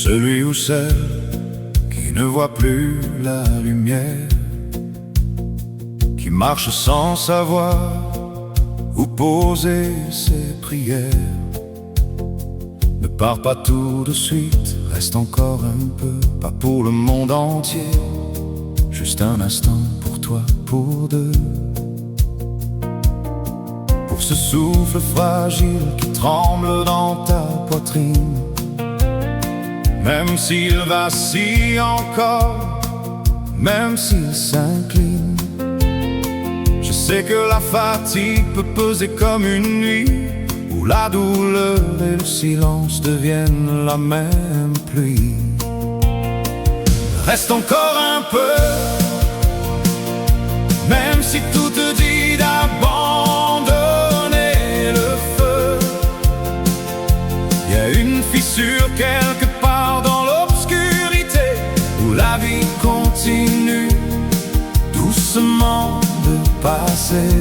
celui ou celle qui ne voit plus la lumière, qui marche sans savoir où poser ses prières. Ne pars pas tout de suite, reste encore un peu, pas pour le monde entier, juste un instant pour toi, pour deux. Pour ce souffle fragile qui tremble dans ta poitrine, même s'il vacille encore, même s'il s'incline. Je sais que la fatigue peut peser comme une nuit, où la douleur et le silence deviennent la même pluie. Reste encore un peu, même si tout te dit d'abandonner le feu. Il y a une fissure quelque part dans l'obscurité, où la vie continue doucement de passer.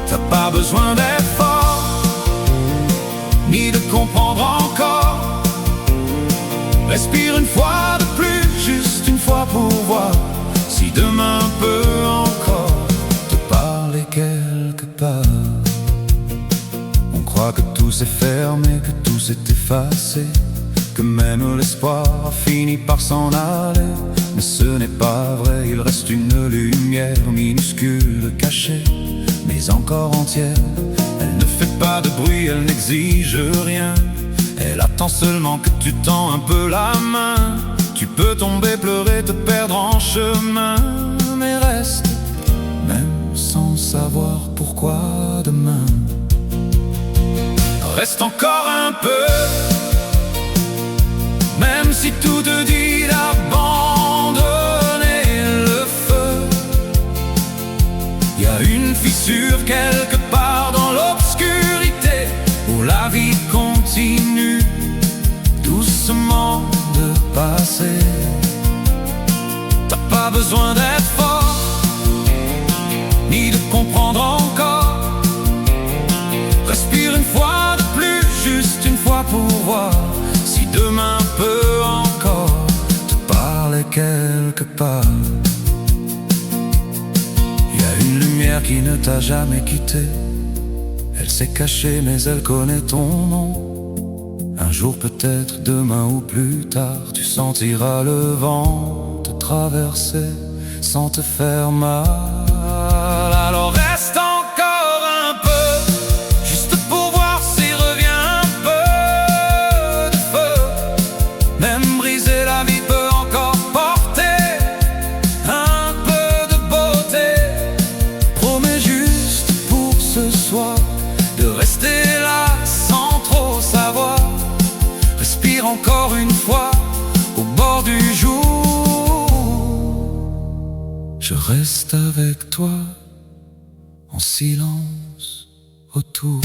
T'as pas besoin d'être fort, ni de comprendre encore. Respire une fois de plus, juste une fois pour voir si demain peut encore te parler quelque part. On croit que tout s'est fermé, que tout s'est effacé, que même l'espoir a fini par s'en aller. Mais ce n'est pas vrai, il reste une lumière minuscule cachée, mais encore entière. Elle ne fait pas de bruit, elle n'exige rien. Elle attend seulement que tu tends un peu la main. Tu peux tomber, pleurer, te perdre en chemin, mais reste, même sans savoir pourquoi demain. Reste encore un peu, même si tout te dit d'abandonner le feu. Il y a une fissure quelque part dans l'obscurité, où la vie continue doucement de passer. T'as pas besoin d'être fort, ni de comprendre encore. Respire une fois de plus, juste une fois pour voir si demain peut encore te parler quelque part. Il y a une lumière qui ne t'a jamais quitté. Elle s'est cachée mais elle connaît ton nom. Un jour peut-être, demain ou plus tard, tu sentiras le vent te traverser sans te faire mal. Alors reste encore un peu, juste pour voir s'il revient un peu de feu. Même brisé, la vie peut encore porter un peu de beauté. Promets juste pour ce soir de rester là sans trop savoir. Respire encore une fois au bord du jour. Je reste avec toi en silence autour.